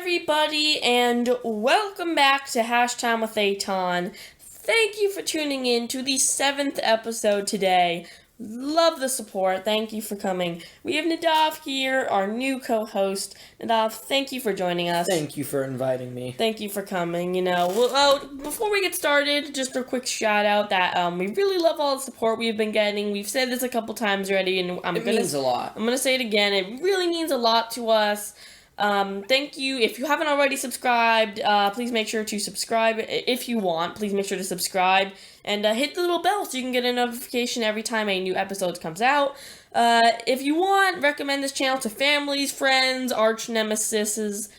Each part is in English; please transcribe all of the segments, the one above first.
everybody, and welcome back to Hash Time with Eitan. Thank you for tuning in to the 7th episode today. Love the support. Thank you for coming. We have Nadav here, our new co-host. Nadav, thank you for joining us. Thank you for inviting me. Thank you for coming. Before we get started, just a quick shout out that we really love all the support we've been getting. We've said this a couple times already, and it means a lot. I'm gonna say it again. It really means a lot to us. Thank you. If you haven't already subscribed, please make sure to subscribe. If you want, please make sure to subscribe and hit the little bell so you can get a notification every time a new episode comes out. If you want, recommend this channel to families, friends, arch nemesis,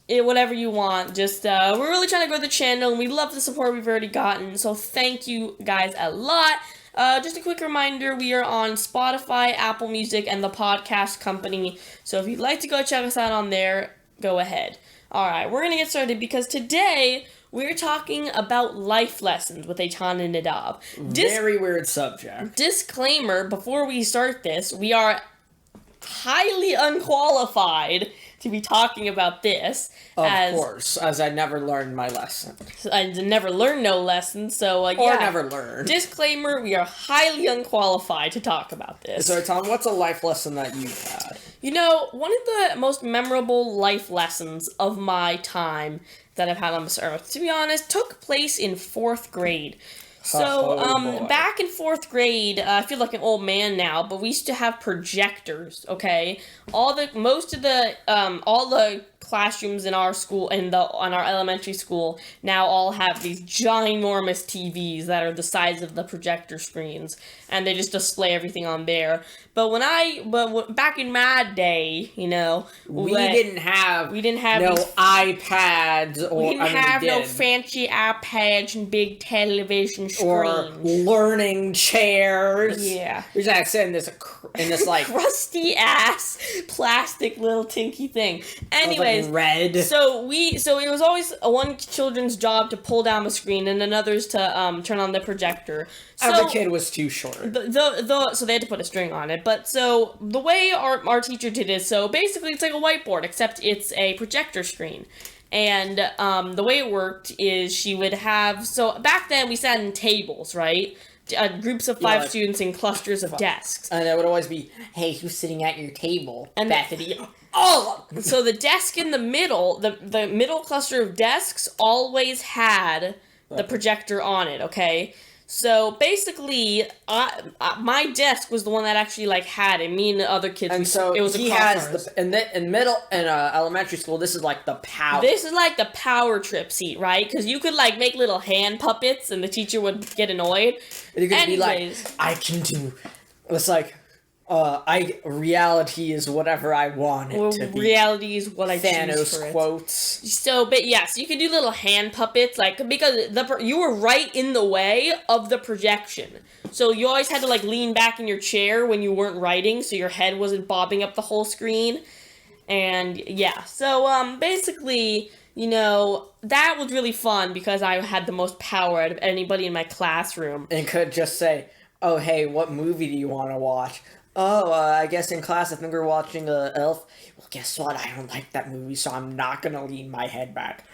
whatever you want. Just, we're really trying to grow the channel, and we love the support we've already gotten, so thank you guys a lot. Just a quick reminder, we are on Spotify, Apple Music, and the Podcast Company, so if you'd like to go check us out on there, go ahead. Alright, we're gonna get started because today we're talking about life lessons with Eitan and Nadav. Very weird subject. Disclaimer, before we start this, we are highly unqualified to be talking about this. Of course, as I never learned my lesson. I never learned no lesson, so Or never learned. Disclaimer, we are highly unqualified to talk about this. So Tom, what's a life lesson that you've had? You know, one of the most memorable life lessons of my time that I've had on this earth, to be honest, took place in 4th grade. So, back in 4th grade, I feel like an old man now, but we used to have projectors, okay? All the classrooms in our school, on our elementary school, now all have these ginormous TVs that are the size of the projector screens, and they just display everything on there. But back in my day, you know, we didn't have no iPads, or we didn't have no fancy iPads and big television screens, or learning chairs. Yeah, we just had to sit in this like crusty ass plastic little tinky thing. Anyways, like red. So it was always one children's job to pull down the screen and another's to turn on the projector. So every kid was too short. So they had to put a string on it. But so the way our teacher did it, so basically it's like a whiteboard, except it's a projector screen. And the way it worked is she would have, so back then we sat in tables, right? Groups of 5 students in clusters of desks. And it would always be, hey, who's sitting at your table? And Bethany. So the desk in the middle, the middle cluster of desks always had the projector on it, okay? So basically, my desk was the one that actually had it. Me and the other kids. And it was he has in elementary school. This is like the power. This is like the power trip seat, right? Because you could make little hand puppets, and the teacher would get annoyed. And you could be like, I can do. It's like, reality is whatever I want it to be. Reality is what I choose for it. quotes. So you could do little hand puppets, because you were right in the way of the projection. So you always had to, lean back in your chair when you weren't writing, so your head wasn't bobbing up the whole screen. And, yeah. So, basically, that was really fun because I had the most power out of anybody in my classroom. And could just say, oh, hey, what movie do you want to watch? Oh, I guess in class I think we're watching Elf. Well, guess what? I don't like that movie, so I'm not gonna lean my head back.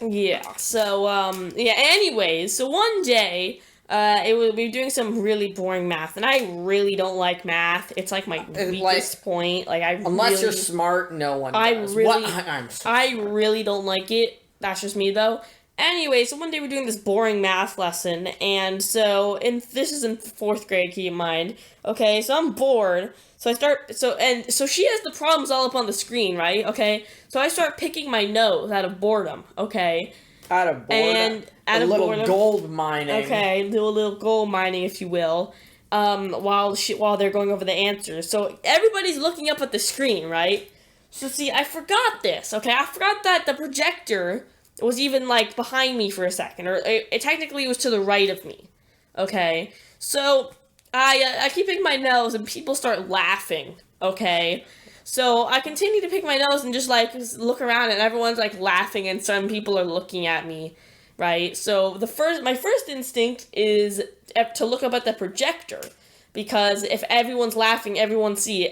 Yeah, so, anyways, so one day, we were doing some really boring math, and I really don't like math. It's my weakest point. Unless you're smart, no one does. I really don't like it. That's just me, though. Anyway, so one day we're doing this boring math lesson, and this is in 4th grade, keep in mind. Okay, so I'm bored, so she has the problems all up on the screen, right? Okay, so I start picking my nose out of boardom, okay? Out of boredom? A little gold mining. Okay, do a little gold mining, if you will, while they're going over the answers. So everybody's looking up at the screen, right? So see, I forgot this, okay? I forgot that the projector was even, behind me for a second, or it technically was to the right of me, okay? So, I keep picking my nose, and people start laughing, okay? So, I continue to pick my nose and just look around, and everyone's, laughing, and some people are looking at me, right? So, my first instinct is to look up at the projector, because if everyone's laughing, everyone sees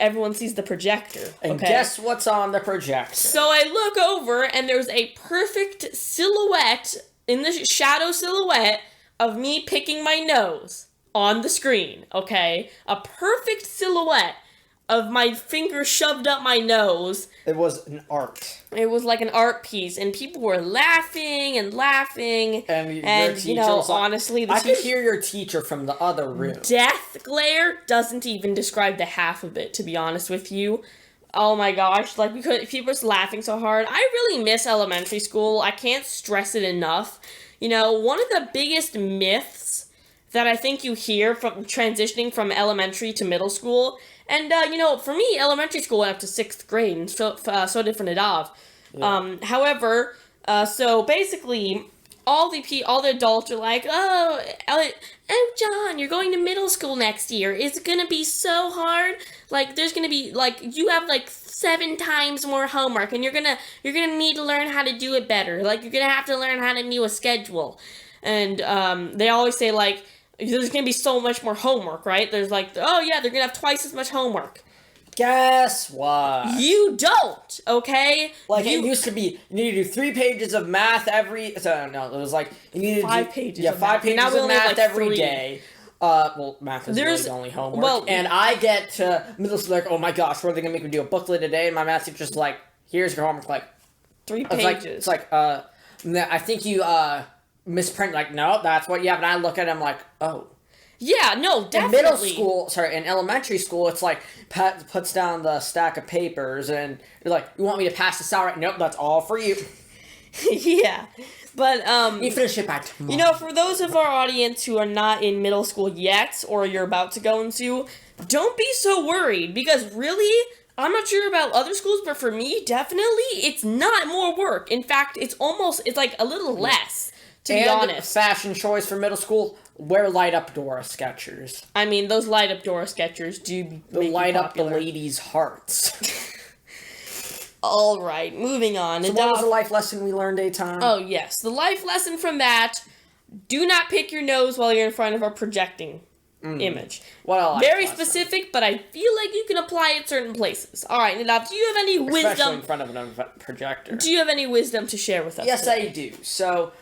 the projector. And okay? guess what's on the projector? So I look over, and there's a perfect silhouette, in the shadow silhouette, of me picking my nose on the screen, okay? A perfect silhouette of my finger shoved up my nose. It was an art. It was like an art piece, and people were laughing and laughing. And your teacher was like, honestly, I could hear your teacher from the other room. Death glare doesn't even describe the half of it, to be honest with you. Oh my gosh, like, because people were laughing so hard. I really miss elementary school. I can't stress it enough. You know, one of the biggest myths that I think you hear from transitioning from elementary to middle school. And, for me, elementary school went up to 6th grade, and so did for Nadav. Yeah. However, so basically, all the adults are like, oh, John, you're going to middle school next year. It's gonna be so hard. Like, there's gonna be, like, you have, 7 times more homework, and you're gonna need to learn how to do it better. Like, you're gonna have to learn how to do a schedule. And, they always say, there's going to be so much more homework, right? There's oh yeah, they're going to have twice as much homework. Guess what? You don't, okay? It used to be, you need to do 3 pages of math every, so no, it was you needed 5 pages yeah, of 5 math. pages Now of math every 3. day. Math is really the only homework. Well, and I get to middle school, oh my gosh, what are they going to make me do, a booklet today? And my math teacher's here's your homework, 3 pages. I think you, misprint, no, that's what you have. And I look at him oh. Yeah, no, definitely. In elementary school, it's Pat puts down the stack of papers and you're you want me to pass this out right? Nope, that's all for you. Yeah. But, you finish it by tomorrow. For those of our audience who are not in middle school yet, or you're about to go into, don't be so worried, because really, I'm not sure about other schools, but for me, definitely, it's not more work. In fact, it's a little less. To be honest. Fashion choice for middle school, wear light-up Dora Skechers. I mean, those light-up Dora Skechers do light up the ladies' hearts. All right, moving on. So what was the life lesson we learned, Eitan? Oh, yes. The life lesson from that, do not pick your nose while you're in front of a projecting image. Well, very specific, but I feel like you can apply it certain places. All right, Nadav, do you have any wisdom? Especially in front of a projector. Do you have any wisdom to share with us? Yes, today? I do. So,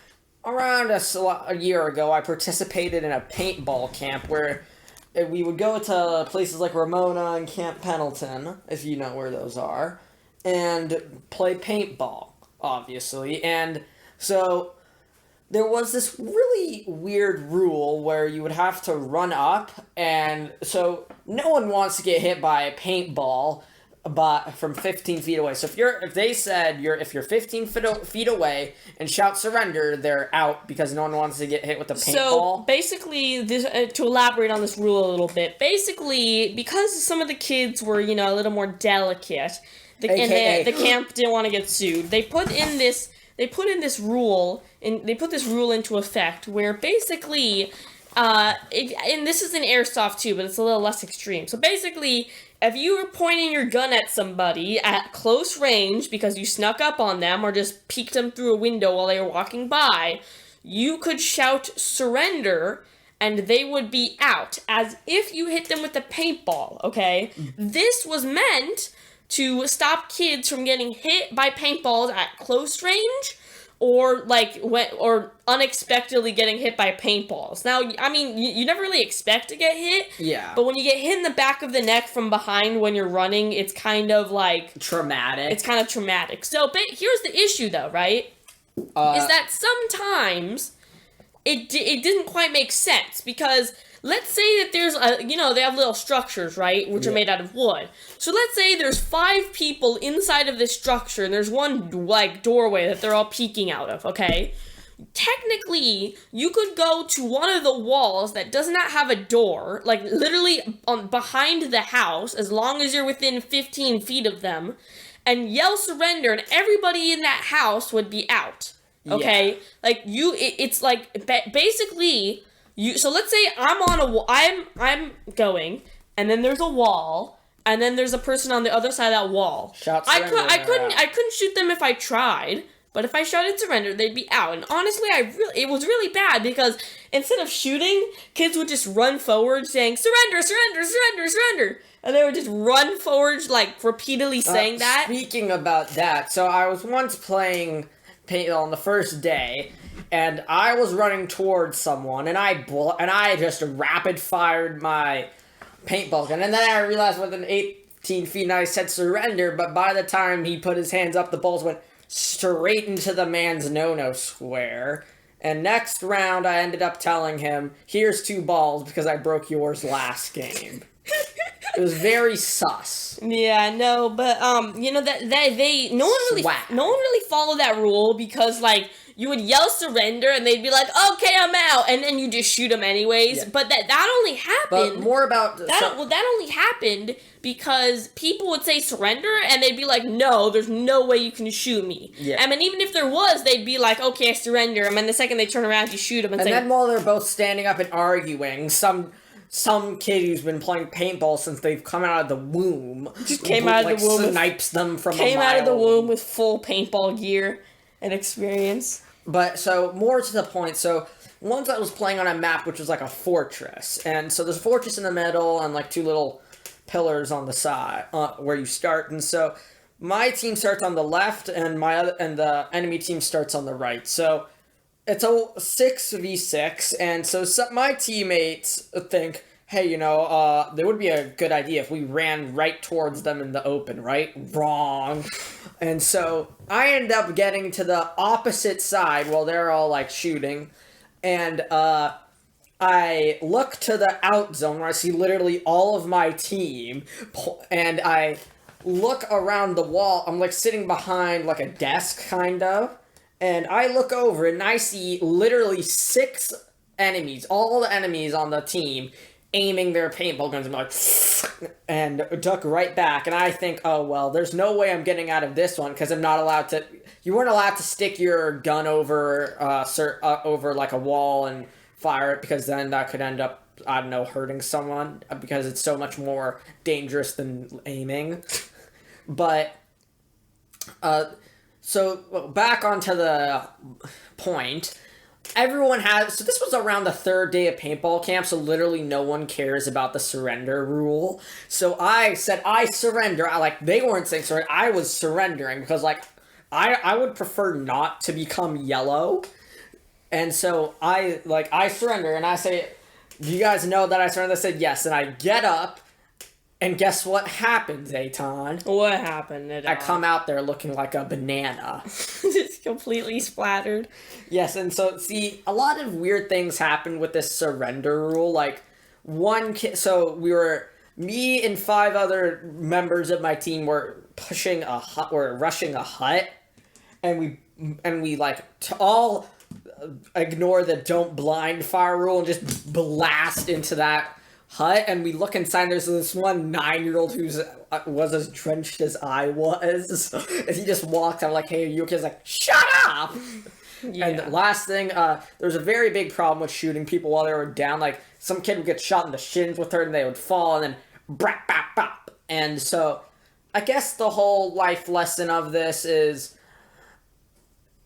around a year ago, I participated in a paintball camp where we would go to places like Ramona and Camp Pendleton, if you know where those are, and play paintball, obviously. And so there was this really weird rule where you would have to run up, and so no one wants to get hit by a paintball from 15 feet away. So if you're 15 feet away and shout surrender, they're out because no one wants to get hit with a paintball. So basically, this to elaborate on this rule a little bit, basically because some of the kids were a little more delicate, the camp didn't want to get sued. They put this rule into effect where basically, and this is in airsoft too, but it's a little less extreme. So basically, if you were pointing your gun at somebody at close range because you snuck up on them or just peeked them through a window while they were walking by, you could shout surrender and they would be out, as if you hit them with a paintball, okay? This was meant to stop kids from getting hit by paintballs at close range or unexpectedly getting hit by paintballs. Now, I mean, you never really expect to get hit. Yeah. But when you get hit in the back of the neck from behind when you're running, it's kind of traumatic. It's kind of traumatic. So, here's the issue, though, right? Is that sometimes it didn't quite make sense because let's say that there's they have little structures, right, which are made out of wood. So let's say there's 5 people inside of this structure, and there's one doorway that they're all peeking out of. Okay, technically you could go to one of the walls that does not have a door, literally behind the house, as long as you're within 15 feet of them, and yell surrender, and everybody in that house would be out. Okay, basically. So let's say I'm going, and then there's a wall, and then there's a person on the other side of that wall. Shots I couldn't shoot them if I tried, But if I shouted surrender, they'd be out. And honestly, it was really bad because instead of shooting, kids would just run forward saying, surrender, surrender, surrender, surrender. And they would just run forward, like, repeatedly saying that. Speaking about that, so I was once playing paintball on the first day, and I was running towards someone, and I just rapid fired my paintball gun, and then I realized within 18 feet, and I said surrender, but by the time he put his hands up, the balls went straight into the man's no-no square. And next round, I ended up telling him, here's 2 balls because I broke yours last game. It was very sus. Yeah, no, but you know that no one really followed that rule because like you would yell surrender and they'd be like, okay, I'm out, and then you just shoot them anyways. Yeah. But that only happened. But more about that. Well, that only happened because people would say surrender and they'd be like, no, there's no way you can shoot me. Yeah. I mean, even if there was, they'd be like, okay, I surrender. And then the second they turn around, you shoot them. And then while they're both standing up and arguing, some kid who's been playing paintball since they've come out of the womb just came out of the womb, snipes them from came out of the womb with full paintball gear and experience. But so more to the point, so once I was playing on a map which was like a fortress, and so there's a fortress in the middle and like 2 little pillars on the side where you start, and so my team starts on the left and the enemy team starts on the right. So it's a 6v6, and so my teammates think, hey, you know, there would be a good idea if we ran right towards them in the open, right? Wrong. And so I end up getting to the opposite side while they're all, like, shooting, and I look to the out zone where I see literally all of my team, and I look around the wall. I'm, like, sitting behind, like, a desk, kind of. And I look over and I see literally 6 enemies, all the enemies on the team, aiming their paintball guns and duck right back. And I think, oh, well, there's no way I'm getting out of this one because I'm not allowed to. You weren't allowed to stick your gun over like a wall and fire it because then that could end up, I don't know, hurting someone because it's so much more dangerous than aiming. But, so, back onto the point, so this was around the 3rd day of paintball camp, so literally no one cares about the surrender rule. So I said, I surrender. They weren't saying surrender, I was surrendering, because, I would prefer not to become yellow. And so I surrender, and I say, do you guys know that I surrender? They said yes, and I get up. And guess what happens, Eitan? What happened, Nadav? I come out there looking like a banana. Just completely splattered. Yes, and so, see, a lot of weird things happened with this surrender rule. Like, me and 5 other members of my team were rushing a hut. And we all ignore the don't blind fire rule and just blast into that hut, and we look inside, and there's this one 9-year-old who was as drenched as I was, and he just walked, I'm like, hey, are you okay? He's like, shut up! Yeah. And the last thing, there was a very big problem with shooting people while they were down, like, some kid would get shot in the shins with her, and they would fall, and then, brap, bap, bap. And so, I guess the whole life lesson of this is,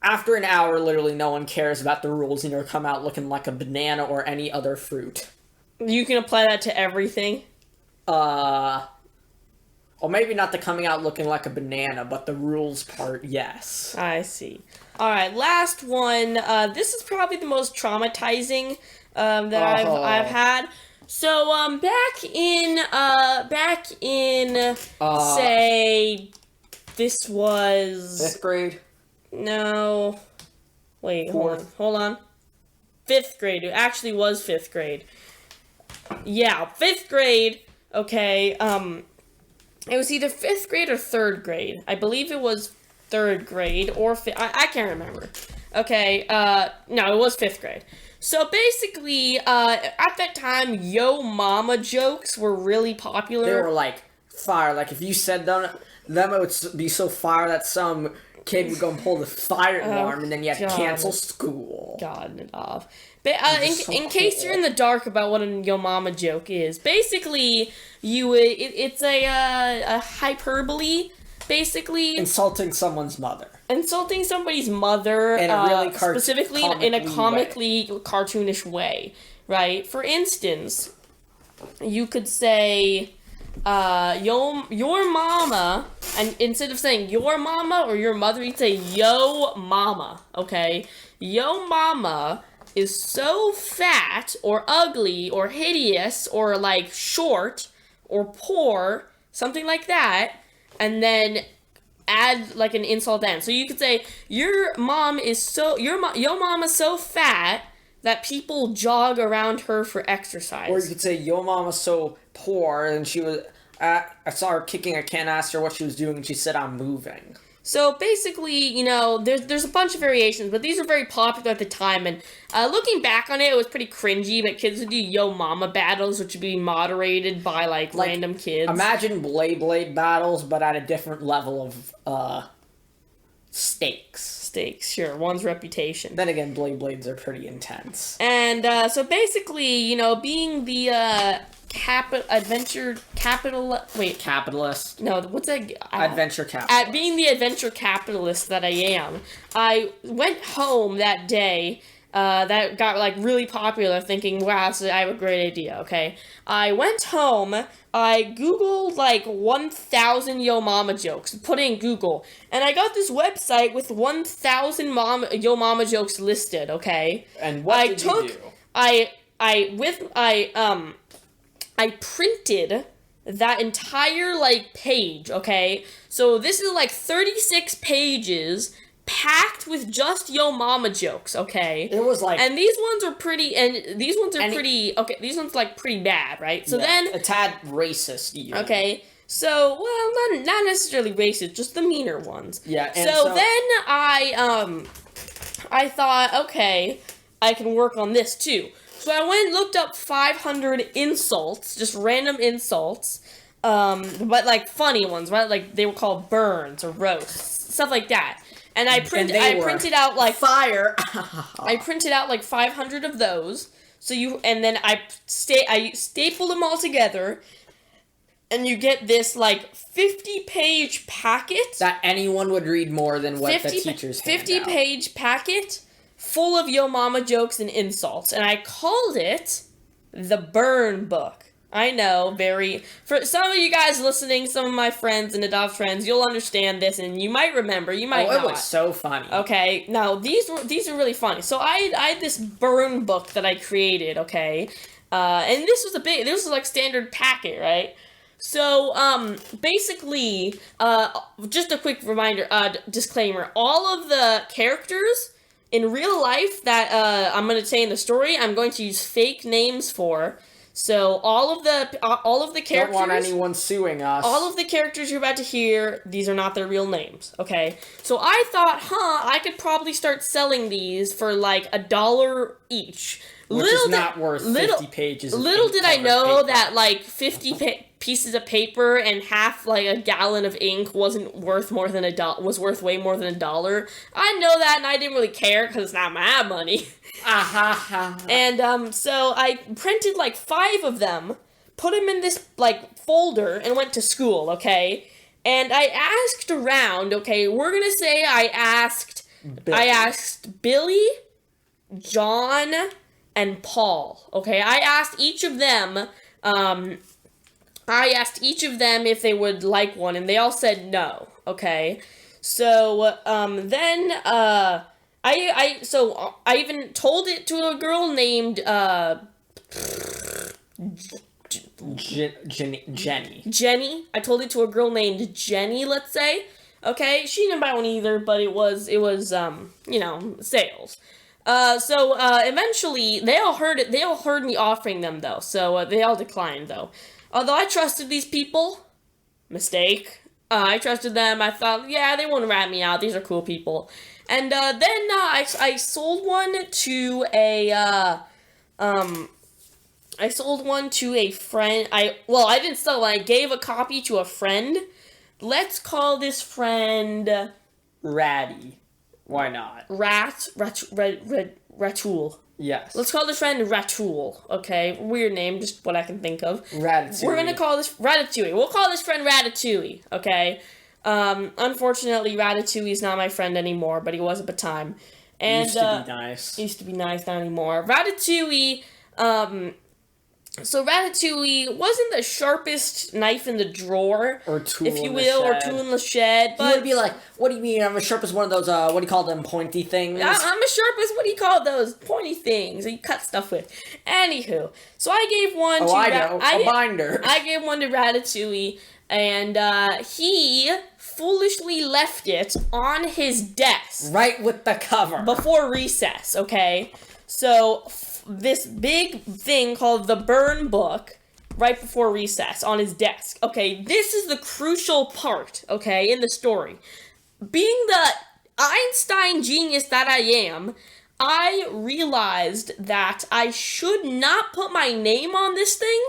after an hour, literally no one cares about the rules, and you'll come out looking like a banana or any other fruit. You can apply that to everything? Or maybe not the coming out looking like a banana, but the rules part, yes. I see. Alright, last one. This is probably the most traumatizing that I've had. So, back in, say, this was... 5th grade? No. Wait, hold on. 5th grade. It actually was 5th grade. Yeah, 5th grade, okay, it was either 5th grade or 3rd grade. I believe it was 3rd grade, or I can't remember. Okay, no, it was 5th grade. So basically, at that time, yo mama jokes were really popular. They were, fire. If you said them it would be so fire that some kid would go and pull the fire alarm, and then you had to cancel school. God, Nadav. But in case you're in the dark about what a yo mama joke is, basically it's a hyperbole, basically insulting someone's mother. insulting somebody's mother, In a really specifically in a comically comically cartoonish way, right? For instance, you could say, your mama, and instead of saying your mama or your mother, you'd say yo mama, okay? Yo mama is so fat or ugly or hideous or like short or poor, something like that, and then add like an insult end. So you could say your mom is so your mama's so fat that people jog around her for exercise. Or you could say, yo mama's so poor, and she was, I saw her kicking a can, asked her what she was doing, and she said, I'm moving. So basically, there's a bunch of variations, but these were very popular at the time, and looking back on it, it was pretty cringy, but kids would do yo mama battles, which would be moderated by, like random kids. Imagine Blade battles, but at a different level of, stakes. Sure. One's reputation. Then again, Blades are pretty intense. And, so basically, being the, Capitalist. No, what's that? Adventure capitalist. At being the adventure capitalist that I am, I went home that day, that got, like, really popular, thinking, wow, so I have a great idea, okay? I went home, I Googled, like, 1,000 Yo Mama jokes, put in Google, and I got this website with 1,000 Yo Mama jokes listed, okay? And what did you do? I printed that entire, like, page, okay? So this is, like, 36 pages packed with just Yo Mama jokes, okay? It was like... And these ones are pretty, these ones, like, pretty bad, right? So then... a tad racist, even. Okay, so, well, not necessarily racist, just the meaner ones. Yeah, and so then I thought, okay, I can work on this, too. So I went and looked up 500 insults, just random insults, but, like, funny ones, right? Like, they were called burns or roasts, stuff like that. And I printed out, like... Fire! I printed out, like, 500 of those, and then I stapled them all together, and you get this, like, 50-page packet... That anyone would read more than what the teachers hand out. 50-page packet full of Yo Mama jokes and insults, and I called it the Burn Book. I know, for some of you guys listening, some of my friends and Nadav friends, you'll understand this, and you might remember, you might not. It was so funny. Okay, now, these are really funny. So I had this Burn Book that I created, okay, and this was like standard packet, right? So, basically, just a quick reminder, disclaimer, all of the characters in real life that, I'm going to say in the story, I'm going to use fake names for. So all of the characters. Don't want anyone suing us. All of the characters you're about to hear, these are not their real names. Okay, so I thought, I could probably start selling these for like $1 each. Which is not worth 50 pages. Little did I know that like 50 pieces of paper and half like a gallon of ink wasn't worth more than was worth way more than $1. I know that, and I didn't really care because it's not my money. And so I printed like 5 of them, put them in this like folder, and went to school. Okay, and I asked around. Okay, we're gonna say I asked Billy, John, and Paul. Okay, I asked each of them if they would like one, and they all said no. Okay, so then I even told it to a girl named Jenny. I told it to a girl named Jenny, let's say. Okay, she didn't buy one either, but it was sales. So eventually they all heard it. They all heard me offering them though. So they all declined though. Although I trusted these people, mistake. I trusted them. I thought, yeah, they won't rat me out. These are cool people. And then I sold one to a friend. I didn't sell one. I gave a copy to a friend. Let's call this friend Ratty. Why not? Ratul. Yes. Let's call this friend Ratul, okay? Weird name, just what I can think of. Ratatouille. We're gonna call this Ratatouille. We'll call this friend Ratatouille, okay? Unfortunately, Ratatouille's not my friend anymore, but he was at the time. And, used to be nice. Used to be nice, not anymore. Ratatouille, so Ratatouille wasn't the sharpest knife in the drawer, or tool if you will, or tool in the shed. But he would be like, "What do you mean? I'm as sharp as one of those? What do you call them? Pointy things?" I'm as sharp as what do you call those pointy things that you cut stuff with. Anywho, so I gave one to a binder. I gave one to Ratatouille, and he foolishly left it on his desk right with the cover before recess. Okay, so this big thing called the burn book right before recess on his desk. Okay, this is the crucial part, okay, in the story. Being the Einstein genius that I am, I realized that I should not put my name on this thing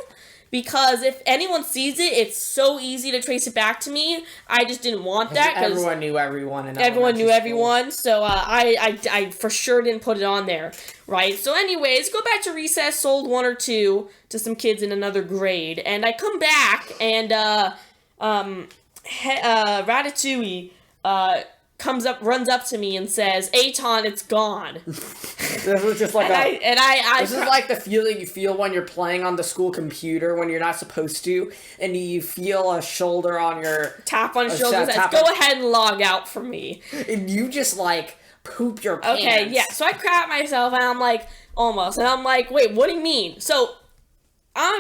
because if anyone sees it, it's so easy to trace it back to me. I just didn't want that. Everyone knew everyone. Everyone knew everyone, so I for sure didn't put it on there, right? So anyways, go back to recess, sold one or two to some kids in another grade, and I come back, and Ratatouille runs up to me and says, "Eitan, it's gone." This was just like this is like the feeling you feel when you're playing on the school computer when you're not supposed to, and you feel a shoulder on your tap on your shoulder. Says, "Go ahead and log out for me." And you just like poop your pants. Okay, yeah. So I crap myself, and I'm like, almost, and I'm like, wait, what do you mean? So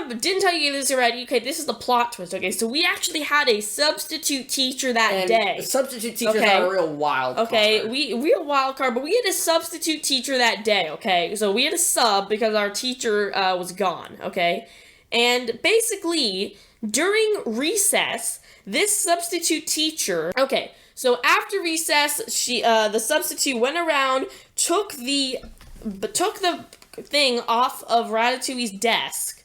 didn't tell you this already. Okay, this is the plot twist. Okay, so we actually had a substitute teacher that day. Substitute teachers are a real wild card. Okay, real wild card, but we had a substitute teacher that day. Okay, so we had a sub because our teacher was gone. Okay, and basically during recess, this substitute teacher. Okay, so after recess, the substitute went around, took the thing off of Ratatouille's desk.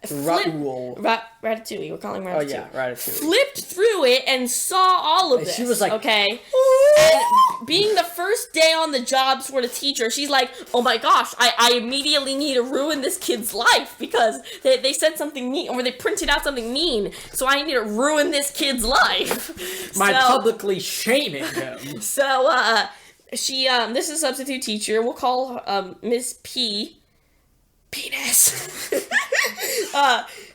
Ratatouille. We're calling Ratatouille. Oh yeah, Ratatouille. Flipped through it and saw all of this. She was like, okay. And being the first day on the job sort of teacher, she's like, oh my gosh, I immediately need to ruin this kid's life because they said something mean, or they printed out something mean, so I need to ruin this kid's life. Publicly shaming him. So, this is a substitute teacher. We'll call her, Miss P. Penis.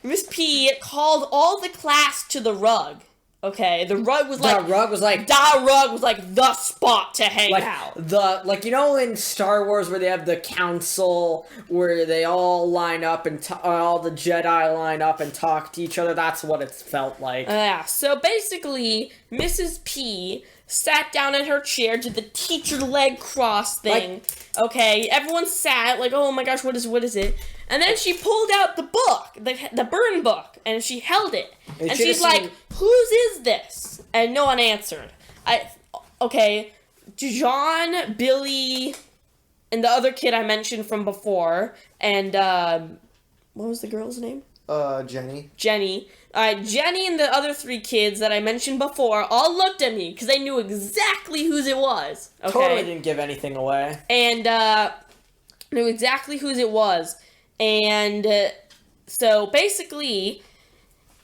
Miss P called all the class to the rug. Okay, the rug was like the spot to hang out. You know in Star Wars where they have the council where they all line up and all the Jedi line up and talk to each other. That's what it felt like. Yeah. So basically, Mrs. P sat down in her chair, did the teacher leg cross thing. Okay, everyone sat like, oh my gosh, what is it? And then she pulled out the book, the burn book, and she held it. And she's like, whose is this? And no one answered. John, Billy, and the other kid I mentioned from before, and, what was the girl's name? Jenny. Jenny. Jenny and the other three kids that I mentioned before all looked at me because they knew exactly whose it was. Okay? Totally didn't give anything away. And, knew exactly whose it was. And so basically,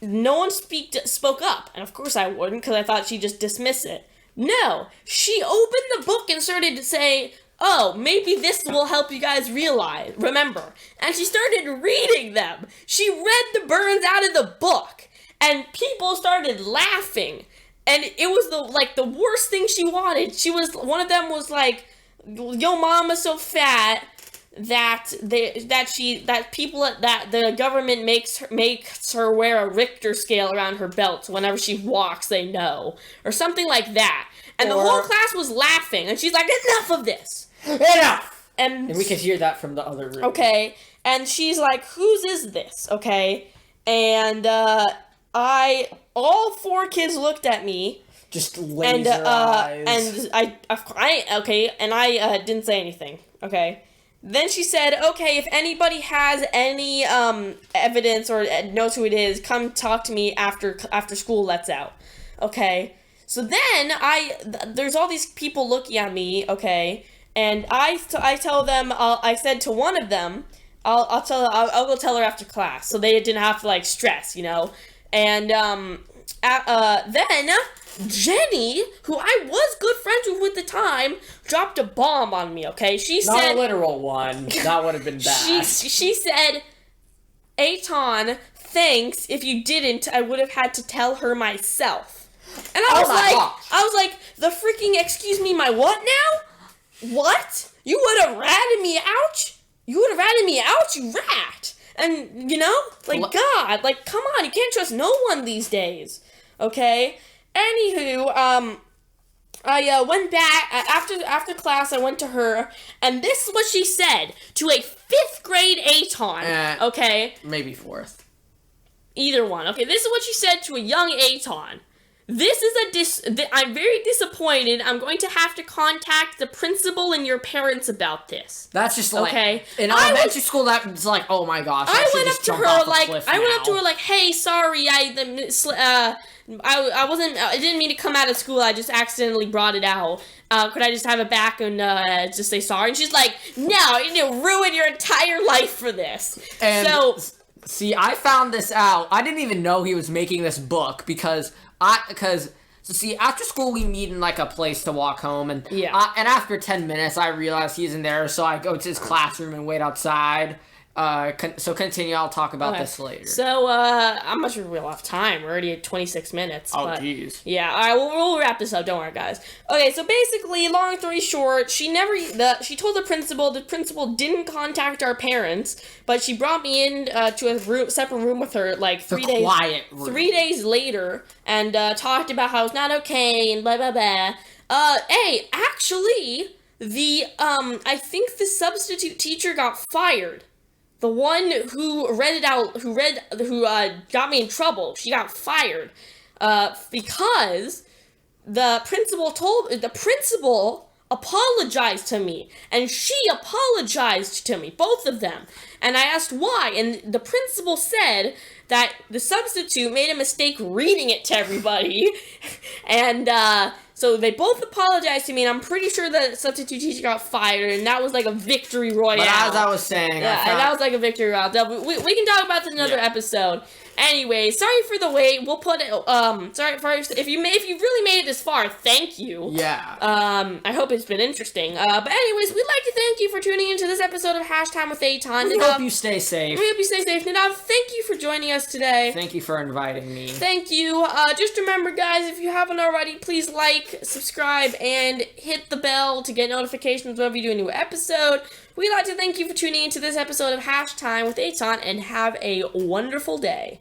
no one spoke up. And of course I wouldn't because I thought she'd just dismiss it. No, she opened the book and started to say, oh, maybe this will help you guys remember. And she started reading them. She read the burns out of the book. And people started laughing. And it was the worst thing she wanted. One of them was like, yo mama's so fat that the government makes her wear a Richter scale around her belt so whenever she walks they know, or something like that. And the whole class was laughing, and she's like, enough of this, enough. And we could hear that from the other room. Okay, and she's like, whose is this? Okay, and all four kids looked at me. Just laser eyes. And I didn't say anything. Okay. Then she said, okay, if anybody has any evidence or knows who it is, come talk to me after school lets out. Okay. So then there's all these people looking at me, okay, and I tell them, I said to one of them, I'll go tell her after class, so they didn't have to stress, you know. And then Jenny, who I was good friends with at the time, dropped a bomb on me, okay? She Not said... a literal one. That would have been bad. She said, Eitan, thanks. If you didn't, I would have had to tell her myself. And I was like, the freaking, excuse me, my what now? What? You would have ratted me out? You would have ratted me out, you rat. And, you know, like, God, like, come on, you can't trust no one these days. Okay? Anywho, I went back, after class, I went to her, and this is what she said to a 5th grade Eitan, okay? Maybe 4th. Either one. Okay, this is what she said to a young Eitan. This is I'm very disappointed. I'm going to have to contact the principal and your parents about this. That's just like, okay. In elementary school, that's like, oh my gosh. I went up to her like, hey, sorry, I didn't mean to come out of school. I just accidentally brought it out. Could I just have it back and just say sorry? And she's like, no, you need to ruin your entire life for this. And see, I found this out. I didn't even know he was making this book because after school we meet in like a place to walk home, and and after 10 minutes I realize he's in there, so I go to his classroom and wait outside. So continue. I'll talk about this later. So, I'm not sure we'll have time. We're already at 26 minutes. Oh, jeez. Yeah, all right, we'll wrap this up. Don't worry, guys. Okay, so basically, long story short, she told the principal didn't contact our parents, but she brought me in to a separate room with her, like, 3 days later, and talked about how it's not okay, and blah, blah, blah. Hey, actually, I think the substitute teacher got fired. The one who got me in trouble, she got fired, because the principal apologized to me, and she apologized to me, both of them, and I asked why, and the principal said that the substitute made a mistake reading it to everybody, and, so they both apologized to me, and I'm pretty sure the substitute teacher got fired, and that was like a victory royale. But as I was saying, and that was like a victory royale. We can talk about this in another episode. Anyway, sorry for the wait. We'll put it. Sorry for if you really made it this far. Thank you. Yeah. I hope it's been interesting. But anyways, we'd like to thank you for tuning into this episode of Hash Time with Eitan. We hope you stay safe. Nadav, thank you for joining us today. Thank you for inviting me. Thank you. Just remember, guys, if you haven't already, please like, subscribe, and hit the bell to get notifications whenever we do a new episode. We'd like to thank you for tuning into this episode of Hash Time with Eitan, and have a wonderful day.